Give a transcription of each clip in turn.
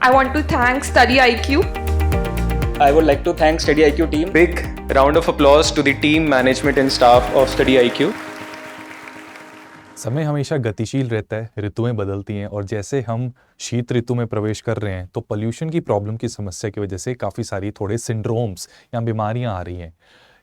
I want to thank Study IQ. I would like to thank Study IQ team. Big round of applause to the team, management and staff of Study IQ. समय हमेशा गतिशील रहता है, ऋतुएं बदलती हैं और जैसे हम शीत ऋतु में प्रवेश कर रहे हैं तो पोल्यूशन की प्रॉब्लम की समस्या की वजह से काफ़ी सारी थोड़े सिंड्रोम्स या बीमारियां आ रही हैं।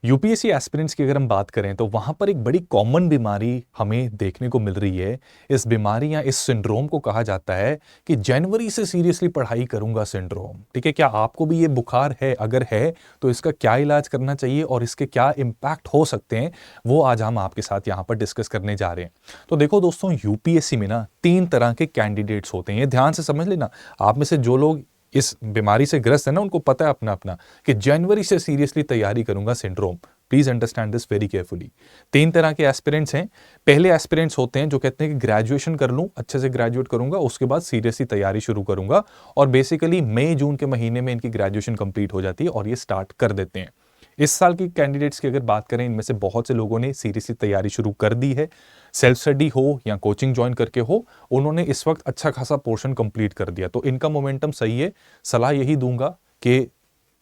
यूपीएससी एस्पिरेंट्स की अगर हम बात करें तो वहाँ पर एक बड़ी कॉमन बीमारी हमें देखने को मिल रही है। इस बीमारी या इस सिंड्रोम को कहा जाता है कि जनवरी से सीरियसली पढ़ाई करूंगा सिंड्रोम। ठीक है, क्या आपको भी ये बुखार है? अगर है तो इसका क्या इलाज करना चाहिए और इसके क्या इम्पैक्ट हो सकते हैं, वो आज हम आपके साथ यहाँ पर डिस्कस करने जा रहे हैं। तो देखो दोस्तों, यूपीएससी में ना 3 तरह के कैंडिडेट्स होते हैं, ये ध्यान से समझ लेना। आप में से जो लोग इस बीमारी से ग्रस्त है ना, उनको पता है अपना अपना कि जनवरी से सीरियसली तैयारी करूंगा syndrome. Please understand this very carefully. 3 तरह के एस्पिरेंट्स हैं। पहले एस्पिरेंट्स होते हैं जो कहते हैं कि ग्रेजुएशन कर लूं, अच्छे से ग्रेजुएट करूंगा, उसके बाद सीरियसली तैयारी शुरू करूंगा, और बेसिकली मई जून के महीने में इनकी ग्रेजुएशन कंप्लीट हो जाती है और ये स्टार्ट कर देते हैं। इस साल की कैंडिडेट्स की अगर बात करें, इनमें से बहुत से लोगों ने सीरियसली तैयारी शुरू कर दी है। सेल्फ स्टडी हो या कोचिंग ज्वाइन करके हो, उन्होंने इस वक्त अच्छा खासा पोर्शन कंप्लीट कर दिया, तो इनका मोमेंटम सही है। सलाह यही दूंगा कि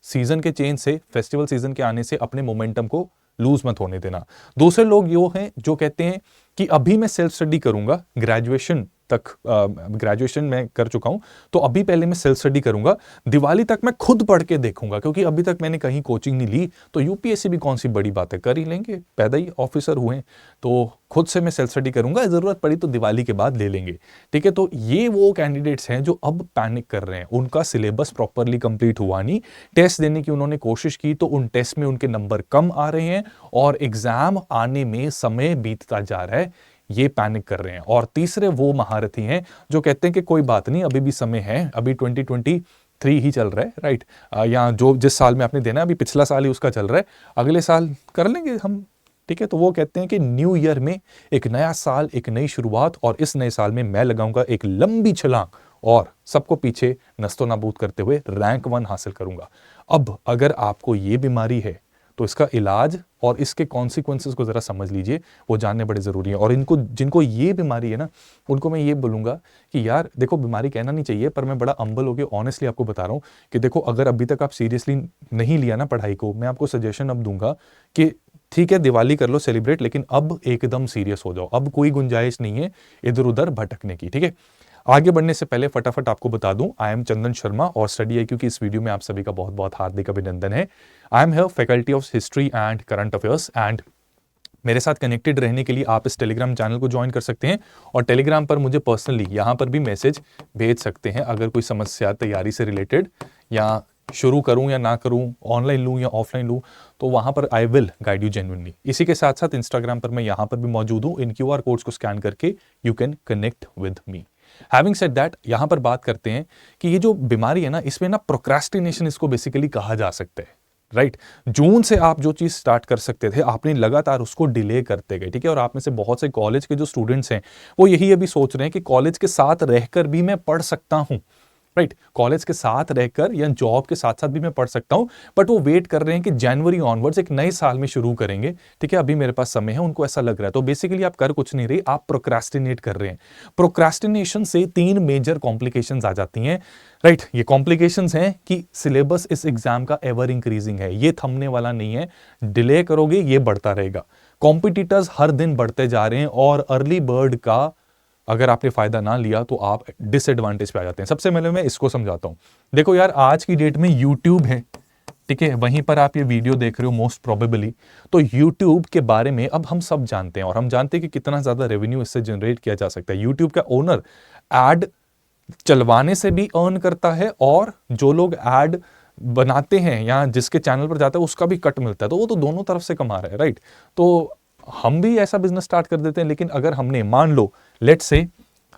सीजन के चेंज से, फेस्टिवल सीजन के आने से अपने मोमेंटम को लूज मत होने देना। दूसरे लोग यो हैं जो कहते हैं कि अभी मैं सेल्फ स्टडी करूंगा, ग्रेजुएशन तक ग्रेजुएशन मैं कर चुका हूं, तो अभी पहले मैं सेल्फ स्टडी करूंगा, दिवाली तक मैं खुद पढ़ के देखूंगा, क्योंकि अभी तक मैंने कहीं कोचिंग नहीं ली, तो यूपीएससी भी कौन सी बड़ी बात है, कर ही लेंगे, पैदा ही ऑफिसर हुए, तो खुद से मैं सेल्फ स्टडी करूंगा, जरूरत पड़ी तो दिवाली के बाद ले लेंगे। ठीक है, तो ये वो कैंडिडेट्स हैं जो अब पैनिक कर रहे हैं। उनका सिलेबस प्रॉपरली कंप्लीट हुआ नहीं, टेस्ट देने की उन्होंने कोशिश की तो उन टेस्ट में उनके नंबर कम आ रहे हैं और एग्जाम आने में समय बीतता जा रहा है, ये पैनिक कर रहे हैं। और तीसरे वो महारथी हैं जो कहते हैं कि कोई बात नहीं, अभी भी समय है, अभी 2023 ही चल रहा है, राइट, या जो जिस साल में आपने देना है, अभी पिछला साल ही उसका चल रहा है, अगले साल कर लेंगे हम। ठीक है, तो वो कहते हैं कि न्यू ईयर में एक नया साल, एक नई शुरुआत, और इस नए साल में मैं लगाऊंगा एक लंबी छलांग और सबको पीछे नस्तो नाबूद करते हुए रैंक 1 हासिल करूंगा। अब अगर आपको ये बीमारी है तो इसका इलाज और इसके कॉन्सिक्वेंसेस को जरा समझ लीजिए, वो जानने बड़े जरूरी हैं। और इनको, जिनको ये बीमारी है ना, उनको मैं ये बोलूंगा कि यार देखो, बीमारी कहना नहीं चाहिए, पर मैं बड़ा अंबल होकर ऑनेस्टली आपको बता रहा हूँ कि देखो, अगर अभी तक आप सीरियसली नहीं लिया ना पढ़ाई को, मैं आपको सजेशन अब दूंगा कि ठीक है, दिवाली कर लो सेलिब्रेट, लेकिन अब एकदम सीरियस हो जाओ। अब कोई गुंजाइश नहीं है इधर उधर भटकने की। ठीक है, आगे बढ़ने से पहले फटाफट आपको बता दूं, आई एम चंदन शर्मा और स्टडी IQ की इस वीडियो में आप सभी का बहुत बहुत हार्दिक अभिनंदन है। I am here faculty of history and current affairs, and मेरे साथ कनेक्टेड रहने के लिए आप इस टेलीग्राम चैनल को ज्वाइन कर सकते हैं और टेलीग्राम पर मुझे पर्सनली यहाँ पर भी मैसेज भेज सकते हैं अगर कोई समस्या तैयारी से रिलेटेड, या शुरू करूं या ना करूं, ऑनलाइन लूं या ऑफलाइन लूं, तो वहां पर I will guide you genuinely. इसी के साथ साथ इंस्टाग्राम पर मैं यहाँ पर भी मौजूद हूँ। इन QR कोड्स को स्कैन करके you can connect with me. Having said that, यहां पर बात करते हैं कि ये जो बीमारी है ना, इसमें ना प्रोक्रेस्टिनेशन इसको बेसिकली कहा जा सकता है, राइट। जून से आप जो चीज स्टार्ट कर सकते थे, आपने लगातार उसको डिले करते गए। ठीक है, और आप में से बहुत से कॉलेज के जो स्टूडेंट्स हैं वो यही अभी सोच रहे हैं कि कॉलेज के साथ रहकर भी मैं पढ़ सकता हूं, राइट, कॉलेज के साथ रहकर या जॉब के साथ साथ भी मैं पढ़ सकता हूं, बट वो वेट कर रहे हैं कि जनवरी ऑनवर्ड्स एक नए साल में शुरू करेंगे। ठीक है, अभी मेरे पास समय है, उनको ऐसा लग रहा है। तो बेसिकली आप कर कुछ नहीं रहे, आप प्रोक्रेस्टिनेट कर रहे हैं। प्रोक्रेस्टिनेशन से 3 मेजर कॉम्प्लिकेशंस आ जाती हैं, राइट। ये कॉम्प्लिकेशंस हैं कि सिलेबस इस एग्जाम का एवर इंक्रीजिंग है, ये थमने वाला नहीं है, डिले करोगे ये बढ़ता रहेगा। कॉम्पिटिटर्स हर दिन बढ़ते जा रहे हैं और अर्ली बर्ड का अगर आपने फायदा ना लिया तो आप डिसएडवांटेज पे आ जाते हैं। सबसे पहले मैं इसको समझाता हूं। देखो यार, आज की डेट में यूट्यूब है, ठीक है, वहीं पर आप ये वीडियो देख रहे हो मोस्ट प्रोबेबली, तो यूट्यूब के बारे में अब हम सब जानते हैं और हम जानते हैं कि कितना ज्यादा रेवेन्यू इससे जनरेट किया जा सकता है। यूट्यूब का ओनर एड चलवाने से भी अर्न करता है और जो लोग एड बनाते हैं या जिसके चैनल पर जाता है उसका भी कट मिलता है, तो वो तो दोनों तरफ से कमा रहा है, राइट। तो हम भी ऐसा बिजनेस स्टार्ट कर देते हैं, लेकिन अगर हमने, मान लो लेट्स से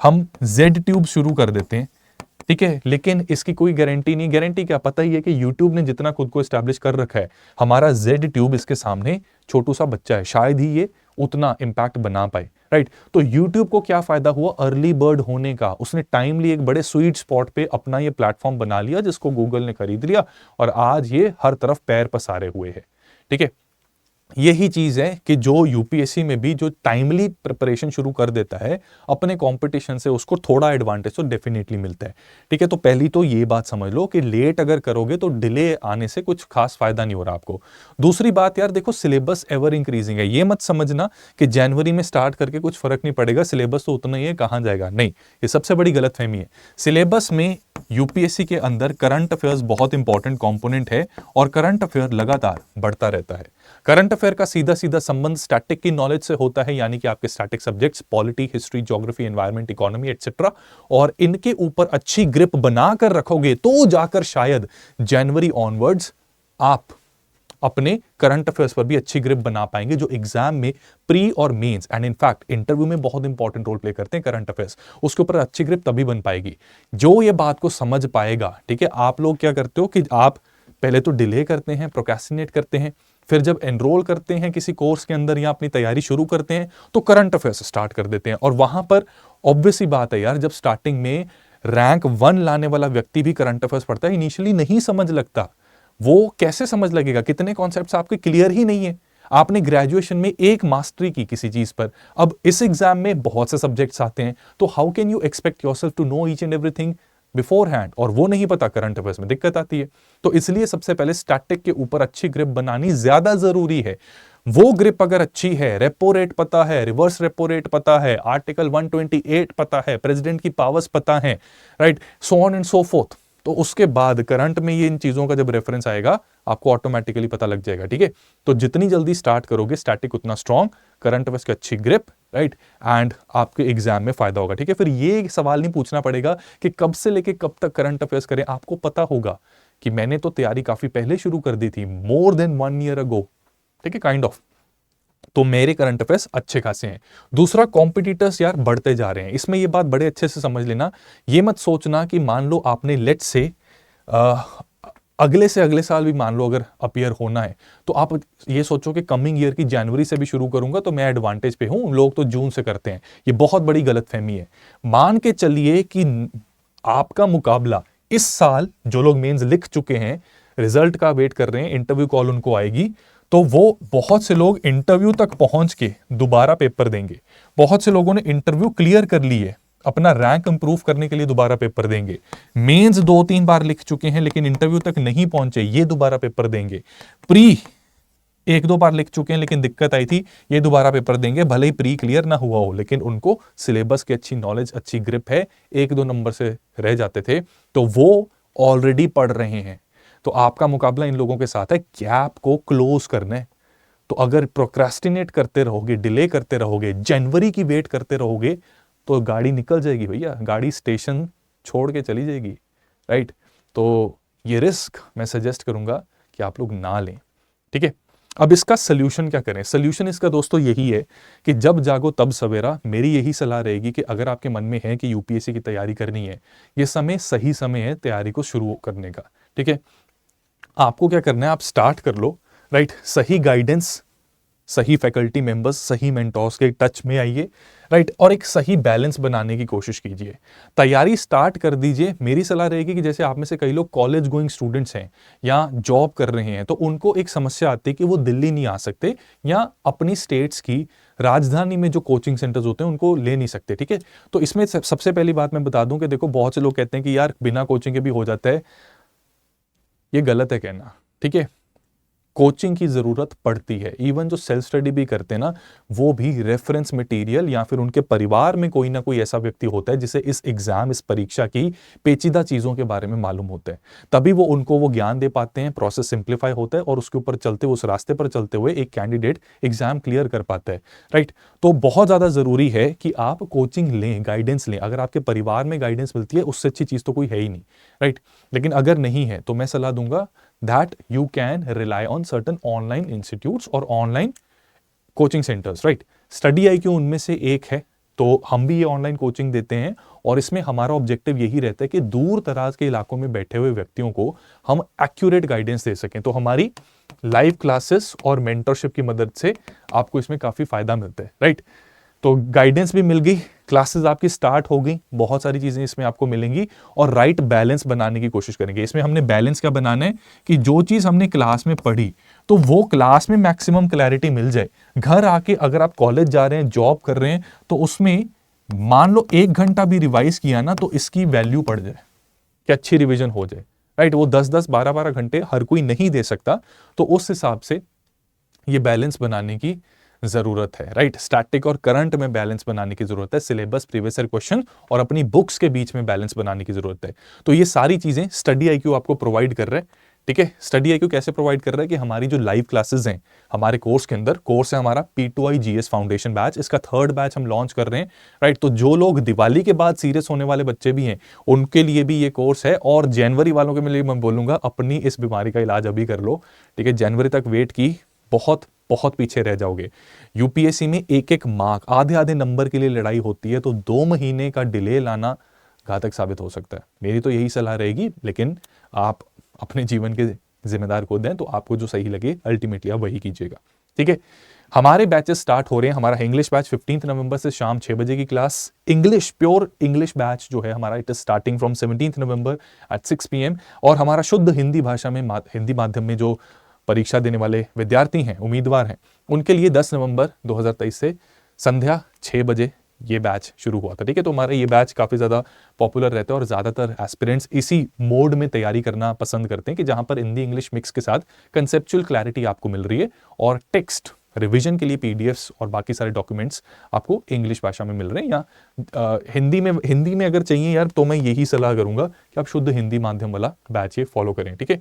हम ZTube शुरू कर देते हैं, ठीक है, लेकिन इसकी कोई गारंटी नहीं। गारंटी क्या, पता ही है कि YouTube ने जितना खुद को एस्टैब्लिश कर रखा है, हमारा ZTube इसके सामने छोटू सा बच्चा है, शायद ही ये उतना इंपैक्ट बना पाए, राइट। तो YouTube को क्या फायदा हुआ अर्ली बर्ड होने का, उसने टाइमली एक बड़े स्वीट स्पॉट पे अपना ये प्लेटफॉर्म बना लिया जिसको गूगल ने खरीद लिया और आज ये हर तरफ पैर पसारे हुए है, ठीक है। यही चीज है कि जो यूपीएससी में भी जो टाइमली प्रिपरेशन शुरू कर देता है अपने कंपटीशन से, उसको थोड़ा एडवांटेज तो डेफिनेटली मिलता है। ठीक है, तो पहली तो ये बात समझ लो कि लेट अगर करोगे तो डिले आने से कुछ खास फायदा नहीं हो रहा आपको। दूसरी बात यार देखो, सिलेबस एवर इंक्रीजिंग है। ये मत समझना कि जनवरी में स्टार्ट करके कुछ फर्क नहीं पड़ेगा, सिलेबस तो उतना ही है, कहां जाएगा, नहीं, ये सबसे बड़ी गलतफहमी है। सिलेबस में यूपीएससी के अंदर करंट अफेयर्स बहुत इंपॉर्टेंट कंपोनेंट है और करंट अफेयर लगातार बढ़ता रहता है। करंट अफेयर का सीधा सीधा संबंध स्टैटिक की नॉलेज से होता है, यानी कि आपके static subjects polity, history, geography, environment, economy etcetera, और इनके ऊपर अच्छी ग्रिप बनाकर रखोगे तो जाकर शायद जनवरी ऑनवर्ड्स आप अपने करंट अफेयर्स पर भी अच्छी ग्रिप बना पाएंगे, जो एग्जाम में प्री और मेंस एंड इनफैक्ट इंटरव्यू में बहुत इंपॉर्टेंट रोल प्ले करते हैं करंट अफेयर्स। उसके ऊपर अच्छी ग्रिप तभी बन पाएगी जो ये बात को समझ पाएगा। ठीक है, आप लोग क्या करते हो कि आप पहले तो डिले करते हैं, प्रोक्रेस्टिनेट करते हैं, फिर जब एनरोल करते हैं किसी कोर्स के अंदर या अपनी तैयारी शुरू करते हैं तो करंट अफेयर्स स्टार्ट कर देते हैं। और वहां पर ऑब्वियस ही बात है यार, जब स्टार्टिंग में रैंक 1 लाने वाला व्यक्ति भी करंट अफेयर्स पढ़ता है, इनिशियली नहीं समझ लगता। वो कैसे समझ लगेगा, कितने कॉन्सेप्ट्स आपके क्लियर ही नहीं है। आपने ग्रेजुएशन में एक मास्टरी की किसी चीज पर, अब इस एग्जाम में बहुत से सब्जेक्ट्स आते हैं, तो how can you expect yourself to know each and everything beforehand, और वो नहीं पता, करंट अफेयर्स में दिक्कत आती है। तो इसलिए सबसे पहले स्टैटिक के ऊपर अच्छी ग्रिप बनानी ज्यादा जरूरी है। वो ग्रिप अगर अच्छी है, रेपो रेट पता है, रिवर्स रेपो रेट पता है, आर्टिकल 128 पता है, प्रेसिडेंट की पावर्स पता है, right, so on and so fourth, तो उसके बाद करंट में ये इन चीजों का जब रेफरेंस आएगा आपको ऑटोमेटिकली पता लग जाएगा। ठीक है, तो जितनी जल्दी स्टार्ट करोगे स्टैटिक उतना स्ट्रॉन्ग, करंट अफेयर्स की अच्छी ग्रिप, राइट, एंड आपके एग्जाम में फायदा होगा। ठीक है, फिर ये सवाल नहीं पूछना पड़ेगा कि कब से लेके कब तक करंट अफेयर्स करें। आपको पता होगा कि मैंने तो तैयारी काफी पहले शुरू कर दी थी, मोर देन 1 ईयर अगो। ठीक है, काइंड ऑफ, तो मेरे करंट अफेयर्स अच्छे खासे हैं। दूसरा, कॉम्पिटिटर्स यार बढ़ते जा रहे हैं। इसमें ये बात बड़े अच्छे से समझ लेना। ये मत सोचना कि मान लो आपने लेट से अगले से अगले साल भी मान लो अगर अपीयर होना है, तो आप ये सोचो कि कमिंग ईयर की जनवरी से भी शुरू करूंगा तो मैं एडवांटेज पे हूं, लोग तो जून से करते हैं। ये बहुत बड़ी गलतफहमी है। मान के चलिए कि आपका मुकाबला इस साल, जो लोग मेंस लिख चुके हैं, रिजल्ट का वेट कर रहे हैं, इंटरव्यू कॉल उनको आएगी, तो वो बहुत से लोग इंटरव्यू तक पहुंच के दोबारा पेपर देंगे। बहुत से लोगों ने इंटरव्यू क्लियर कर ली है, अपना रैंक इंप्रूव करने के लिए दोबारा पेपर देंगे। मेंस 2-3 बार लिख चुके हैं लेकिन इंटरव्यू तक नहीं पहुंचे, ये दोबारा पेपर देंगे। प्री 1-2 बार लिख चुके हैं लेकिन दिक्कत आई थी, ये दोबारा पेपर देंगे, भले ही प्री क्लियर ना हुआ हो, लेकिन उनको सिलेबस की अच्छी नॉलेज, अच्छी ग्रिप है, 1-2 नंबर से रह जाते थे तो वो ऑलरेडी पढ़ रहे हैं। तो आपका मुकाबला इन लोगों के साथ है, गैप को क्लोज करना है। तो अगर प्रोक्रेस्टिनेट करते रहोगे, डिले करते रहोगे, जनवरी की वेट करते रहोगे, तो गाड़ी निकल जाएगी भैया, गाड़ी स्टेशन छोड़ के चली जाएगी, राइट। तो ये रिस्क मैं सजेस्ट करूंगा कि आप लोग ना लें। ठीक है, अब इसका सोल्यूशन क्या करें? सोल्यूशन इसका दोस्तों यही है कि जब जागो तब सवेरा। मेरी यही सलाह रहेगी कि अगर आपके मन में है कि यूपीएससी की तैयारी करनी है, ये समय सही समय है तैयारी को शुरू करने का। ठीक है, आपको क्या करना है, आप स्टार्ट कर लो, राइट। सही गाइडेंस, सही फैकल्टी मेंबर्स, सही मेंटोर्स के टच में आइए, राइट, और एक सही बैलेंस बनाने की कोशिश कीजिए। तैयारी स्टार्ट कर दीजिए। मेरी सलाह रहेगी कि जैसे आप में से कई लोग कॉलेज गोइंग स्टूडेंट्स हैं या जॉब कर रहे हैं, तो उनको एक समस्या आती है कि वो दिल्ली नहीं आ सकते या अपनी स्टेट्स की राजधानी में जो कोचिंग सेंटर्स होते हैं उनको ले नहीं सकते। ठीक है, तो इसमें सबसे पहली बात मैं बता दूं कि देखो, बहुत से लोग कहते हैं कि यार बिना कोचिंग के भी हो जाता है। ये गलत है कहना। ठीक है, कोचिंग की जरूरत पड़ती है। इवन जो सेल्फ स्टडी भी करते हैं ना, वो भी रेफरेंस मटेरियल या फिर उनके परिवार में कोई ना कोई ऐसा व्यक्ति होता है जिसे इस एग्जाम, इस परीक्षा की पेचीदा चीजों के बारे में मालूम होता है, तभी वो उनको वो ज्ञान दे पाते हैं, प्रोसेस सिंप्लीफाई होता है और उसके ऊपर चलते हुए, उस रास्ते पर चलते हुए एक कैंडिडेट एग्जाम क्लियर कर पाता है, राइट। तो बहुत ज्यादा जरूरी है कि आप कोचिंग लें, गाइडेंस लें। अगर आपके परिवार में गाइडेंस मिलती है, उससे अच्छी चीज तो कोई है ही नहीं, राइट। लेकिन अगर नहीं है तो मैं सलाह दूंगा that you can rely on certain online institutes और online coaching centers, right? Study IQ उनमें से एक है, तो हम भी ये ऑनलाइन कोचिंग देते हैं और इसमें हमारा ऑब्जेक्टिव यही रहता है कि दूर दराज के इलाकों में बैठे हुए व्यक्तियों को हम एक्यूरेट गाइडेंस दे सकें। तो हमारी लाइव क्लासेस और मेंटरशिप की मदद से आपको इसमें काफी फायदा मिलता है, राइट। तो गाइडेंस भी मिल गई, क्लासेस आपकी स्टार्ट हो गई, बहुत सारी चीजें इसमें आपको मिलेंगी और राइट बैलेंस बनाने की कोशिश करेंगे। इसमें हमने बैलेंस क्या बनाना है कि जो चीज हमने क्लास में पढ़ी तो वो क्लास में मैक्सिमम क्लैरिटी मिल जाए। घर आके अगर आप कॉलेज जा रहे हैं, जॉब कर रहे हैं, तो उसमें मान लो 1 घंटा भी रिवाइज किया ना तो इसकी वैल्यू पड़ जाए कि अच्छी रिवीजन हो जाए, राइट। वो 10-10 12-12 घंटे हर कोई नहीं दे सकता, तो उस हिसाब से ये बैलेंस बनाने की जरूरत है, राइट। स्टैटिक और करंट में बैलेंस बनाने की जरूरत है, सिलेबस, प्रीवियस ईयर क्वेश्चन और अपनी बुक्स के बीच में बैलेंस बनाने की जरूरत है। तो ये सारी चीजें स्टडी आईक्यू आपको प्रोवाइड कर रहा है, ठीक है। स्टडी आईक्यू कैसे प्रोवाइड कर रहा है कि हमारी जो लाइव क्लासेस हैं हमारे कोर्स के अंदर, कोर्स है हमारा P2I GS फाउंडेशन बैच, इसका 3rd बैच हम लॉन्च कर रहे हैं, राइट। तो जो लोग दिवाली के बाद सीरियस होने वाले बच्चे भी हैं उनके लिए भी ये कोर्स है, और जनवरी वालों के लिए मैं बोलूंगा अपनी इस बीमारी का इलाज अभी कर लो, ठीक है। जनवरी तक वेट की बहुत बहुत पीछे रह जाओगे। यूपीएससी में एक एक मार्क, आधे आधे नंबर के लिए लड़ाई होती है, तो 2 महीने का डिले लाना घातक साबित हो सकता है। मेरी तो यही सलाह रहेगी, लेकिन आप अपने जीवन के जिम्मेदार खुद हैं, तो आपको जो सही लगे अल्टीमेटली आप वही कीजिएगा, ठीक है। हमारे बैचेस स्टार्ट हो रहे हैं। हमारा इंग्लिश बैच 15 नवंबर से शाम 6 बजे की class, English pure English batch जो है हमारा, it is starting from 17 November at 6 PM। और हमारा शुद्ध हिंदी भाषा में हिंदी माध्यम में जो परीक्षा देने वाले विद्यार्थी हैं, उम्मीदवार हैं, उनके लिए 10 नवंबर 2023 से संध्या 6 बजे ये बैच शुरू हुआ था, ठीक है। तो हमारा ये बैच काफी ज्यादा पॉपुलर रहता है और ज्यादातर एस्पिरेंट्स इसी मोड में तैयारी करना पसंद करते हैं कि जहां पर हिंदी इंग्लिश मिक्स के साथ कंसेप्चुअल क्लैरिटी आपको मिल रही है और टेक्स्ट रिवीजन के लिए PDFs और बाकी सारे डॉक्यूमेंट्स आपको इंग्लिश भाषा में मिल रहे हैं, या हिंदी में अगर चाहिए यार, तो मैं यही सलाह करूंगा कि आप शुद्ध हिंदी माध्यम वाला बैच ये फॉलो करें, ठीक है।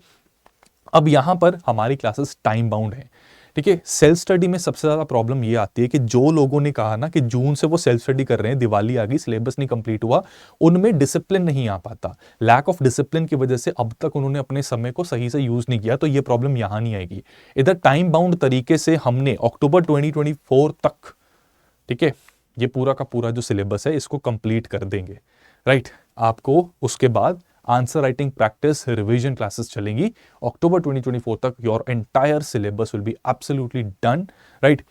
अब यहां पर हमारी क्लासेस टाइम बाउंड है, ठीक है। सेल्फ स्टडी में सबसे ज्यादा प्रॉब्लम ये आती है कि जो लोगों ने कहा ना कि जून से वो सेल्फ स्टडी कर रहे हैं, दिवाली आ गई, सिलेबस नहीं कंप्लीट हुआ, उनमें डिसिप्लिन नहीं आ पाता। लैक ऑफ डिसिप्लिन की वजह से अब तक उन्होंने अपने समय को सही से यूज नहीं किया, तो ये प्रॉब्लम यहां नहीं आएगी। इधर टाइम बाउंड तरीके से हमने अक्टूबर 2024 तक, ठीक है, ये पूरा का पूरा जो सिलेबस है इसको कंप्लीट कर देंगे, राइट। आपको उसके बाद answer writing practice revision classes चलेंगी अक्टूबर 2024 तक। Your entire syllabus will be absolutely done, right.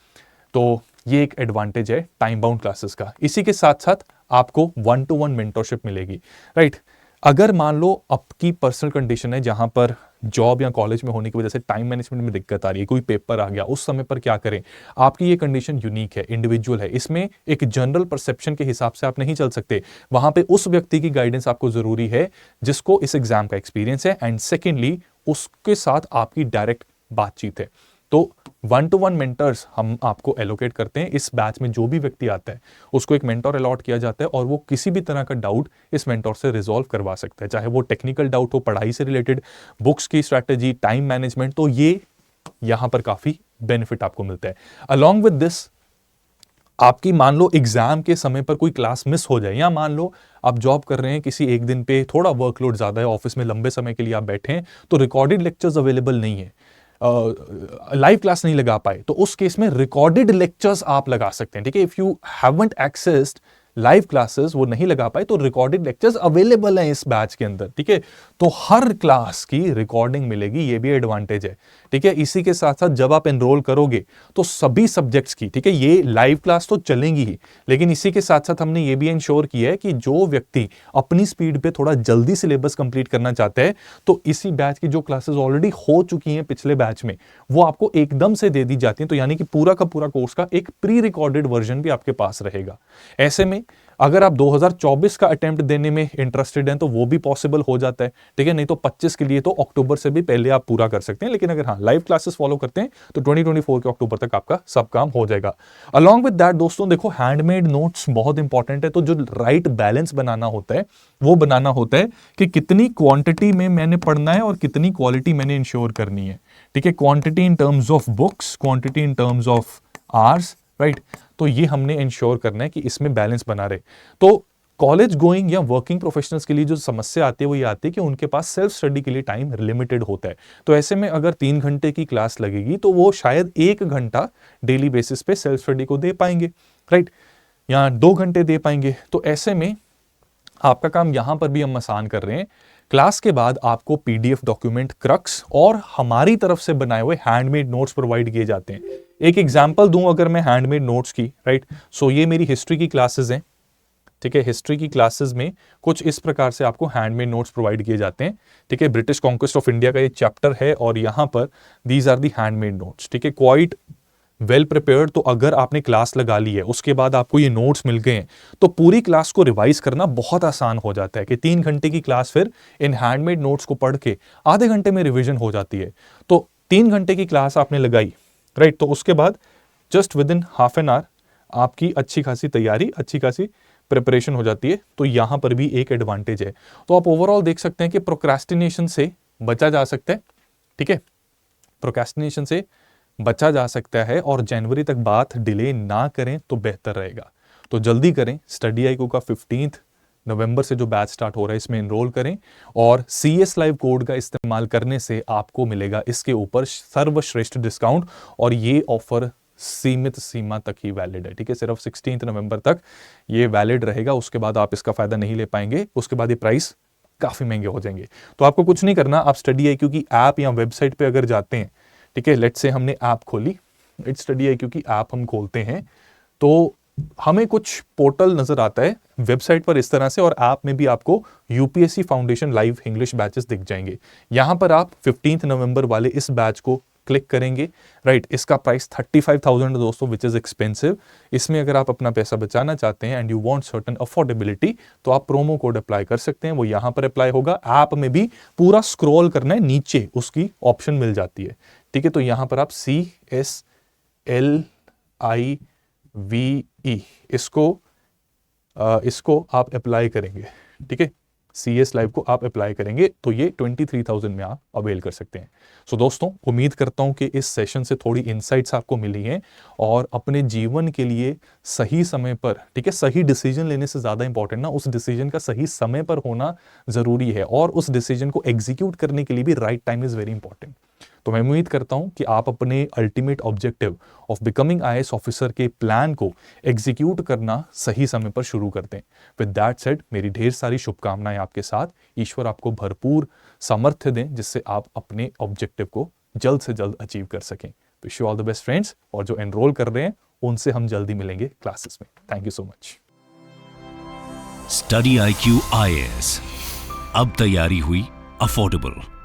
तो ये एक एडवांटेज है टाइम बाउंड क्लासेस का। इसी के साथ साथ आपको 1-to-1 मेंटरशिप मिलेगी, राइट। अगर मान लो आपकी पर्सनल कंडीशन है जहां पर जॉब या कॉलेज में होने की वजह से टाइम मैनेजमेंट में दिक्कत आ रही है, कोई पेपर आ गया, उस समय पर क्या करें, आपकी ये कंडीशन यूनिक है, इंडिविजुअल है, इसमें एक जनरल परसेप्शन के हिसाब से आप नहीं चल सकते। वहां पे उस व्यक्ति की गाइडेंस आपको जरूरी है जिसको इस एग्जाम का एक्सपीरियंस है, एंड सेकेंडली उसके साथ आपकी डायरेक्ट बातचीत है। तो 1-to-1 मेंटर्स हम आपको एलोकेट करते हैं। इस बैच में जो भी व्यक्ति आता है उसको एक मेंटोर अलॉट किया जाता है और वो किसी भी तरह का डाउट इस मेंटोर से रिजॉल्व करवा सकता है, चाहे वो टेक्निकल डाउट हो, पढ़ाई से रिलेटेड, बुक्स की स्ट्रैटेजी, टाइम मैनेजमेंट। तो ये यहां पर काफी बेनिफिट आपको मिलता है। अलॉन्ग विद दिस, आपकी मान लो एग्जाम के समय पर कोई क्लास मिस हो जाए, या मान लो आप जॉब कर रहे हैं, किसी एक दिन पे थोड़ा वर्कलोड ज्यादा है, ऑफिस में लंबे समय के लिए आप बैठे हैं, तो रिकॉर्डेड लेक्चर्स अवेलेबल नहीं है, लाइव क्लास नहीं लगा पाए, तो उस केस में रिकॉर्डेड लेक्चर्स आप लगा सकते हैं, ठीक है। If you haven't accessed live classes, वो नहीं लगा पाए, तो रिकॉर्डेड लेक्चर्स अवेलेबल हैं इस बैच के अंदर, ठीक है। तो हर क्लास की रिकॉर्डिंग मिलेगी, ये भी एडवांटेज है, ठीक है। इसी के साथ साथ जब आप एनरोल करोगे तो सभी सब्जेक्ट्स की, ठीक है, ये लाइव क्लास तो चलेंगी ही, लेकिन इसी के साथ साथ हमने ये भी इंश्योर किया है कि जो व्यक्ति अपनी स्पीड पे थोड़ा जल्दी सिलेबस कंप्लीट करना चाहता है, तो इसी बैच की जो क्लासेस ऑलरेडी हो चुकी हैं पिछले बैच में, वो आपको एकदम से दे दी जाती हैं। तो यानी कि पूरा का पूरा कोर्स का एक प्री रिकॉर्डेड वर्जन भी आपके पास रहेगा। ऐसे में अगर आप 2024 का अटेम्प्ट देने में इंटरेस्टेड हैं तो वो भी पॉसिबल हो जाता है, ठीक है। नहीं तो 25 के लिए तो अक्टूबर से भी पहले आप पूरा कर सकते हैं, लेकिन अगर हाँ लाइव क्लासेस फॉलो करते हैं तो 2024 के अक्टूबर तक आपका सब काम हो जाएगा। अलॉन्ग विद दैट दोस्तों, देखो हैंडमेड नोट्स बहुत इंपॉर्टेंट है। तो जो राइट बैलेंस बनाना होता है वो बनाना होता है कि कितनी क्वांटिटी में मैंने पढ़ना है और कितनी क्वालिटी मैंने इंश्योर करनी है, ठीक है। Quantity in terms of books, quantity in terms of hours, right. तो ये हमने इंश्योर करना है कि इसमें बैलेंस बना रहे। तो कॉलेज गोइंग या वर्किंग प्रोफेशनल्स के लिए जो समस्या आती है वो ये आती है कि उनके पास सेल्फ स्टडी के लिए टाइम लिमिटेड होता है। तो ऐसे में अगर 3 घंटे की क्लास लगेगी तो वो शायद 1 घंटा डेली बेसिस पे सेल्फ स्टडी को दे पाएंगे, राइट, या 2 घंटे दे पाएंगे। तो ऐसे में आपका काम यहां पर भी हम आसान कर रहे हैं। क्लास के बाद आपको PDF डॉक्यूमेंट, क्रक्स और हमारी तरफ से बनाए हुए हैंडमेड नोट्स प्रोवाइड किए जाते हैं। एक एग्जाम्पल दूं अगर मैं हैंडमेड नोट्स की, राइट, सो ये मेरी हिस्ट्री की क्लासेस हैं, ठीक है। हिस्ट्री की क्लासेस में कुछ इस प्रकार से आपको हैंडमेड नोट्स प्रोवाइड किए जाते हैं, ठीक है। ब्रिटिश कॉन्क्वेस्ट ऑफ इंडिया का ये चैप्टर है और यहाँ पर these are the handmade notes, ठीक है, क्वाइट वेल प्रिपेयर्ड। तो अगर आपने क्लास लगा ली है, उसके बाद आपको ये नोट्स मिल गए हैं, तो पूरी क्लास को रिवाइज करना बहुत आसान हो जाता है कि 3 घंटे की क्लास फिर इन हैंडमेड नोट्स को पढ़ के आधे घंटे में रिविजन हो जाती है। तो 3 घंटे की क्लास आपने लगाई, राइट, तो उसके बाद just with in half an hour आपकी अच्छी खासी तैयारी, अच्छी खासी प्रिपरेशन हो जाती है। तो यहां पर भी एक एडवांटेज है। तो आप ओवरऑल देख सकते हैं कि प्रोक्रेस्टिनेशन से बचा जा सकता है, ठीक है, प्रोक्रेस्टिनेशन से बचा जा सकता है और जनवरी तक बात डिले ना करें तो बेहतर रहेगा। तो जल्दी करें, स्टडी आईक्यू का 15 नवंबर से जो बैच स्टार्ट हो रहा है इसमें एनरोल करें और CS लाइव कोड का इस्तेमाल करने से आपको मिलेगा इसके ऊपर सर्वश्रेष्ठ डिस्काउंट और ये ऑफर सीमित सीमा तक ही वैलिड है, ठीक है, सिर्फ 16 नवंबर तक ये वैलिड रहेगा। उसके बाद आप इसका फायदा नहीं ले पाएंगे, उसके बाद ये प्राइस काफी महंगे हो जाएंगे। तो आपको कुछ नहीं करना, आप स्टडी आईक्यू की ऐप या वेबसाइट पे अगर जाते हैं, ठीक है, लेट्स से हमने ऐप खोली, इट्स स्टडी आईक्यू की ऐप हम खोलते हैं तो हमें कुछ पोर्टल नजर आता है वेबसाइट पर इस तरह से और ऐप में भी आपको UPSC foundation live English batches दिख जाएंगे। यहां पर आप 15 नवंबर वाले इस बैच को क्लिक करेंगे, राइट, इसका प्राइस 35,000 दोस्तों, विच इज एक्सपेंसिव। इसमें अगर आप अपना पैसा बचाना चाहते हैं and you want certain affordability तो आप प्रोमो कोड अप्लाई कर सकते हैं, वो यहां पर अप्लाई होगा। ऐप में भी पूरा स्क्रॉल करना है, नीचे उसकी ऑप्शन मिल जाती है, ठीक है। तो यहां पर आप CSLIVE इसको आप अप्लाई करेंगे, ठीक है, CS लाइव को आप अप्लाई करेंगे तो ये 23,000 में आप अवेल कर सकते हैं। सो दोस्तों, उम्मीद करता हूं कि इस सेशन से थोड़ी इनसाइट्स आपको मिली हैं और अपने जीवन के लिए सही समय पर, ठीक है, सही डिसीजन लेने से ज्यादा इंपॉर्टेंट ना उस डिसीजन का सही समय पर होना जरूरी है और उस डिसीजन को एग्जीक्यूट करने के लिए भी right time is very important. तो मैं उम्मीद करता हूं कि आप अपने ultimate objective of becoming IAS officer के प्लान को एग्जीक्यूट करना सही समय पर शुरू करते हैं। विद दैट सेड, मेरी ढेर सारी शुभकामनाएं आपके साथ। ईश्वर आपको भरपूर सामर्थ्य दें जिससे आप अपने ऑब्जेक्टिव को जल्द से जल्द अचीव कर सकें। Wish you all the best friends, और जो एनरोल कर रहे हैं उनसे हम जल्दी मिलेंगे क्लासेस में। Thank you so much. Study IQ IAS, अब तैयारी हुई अफोर्डेबल।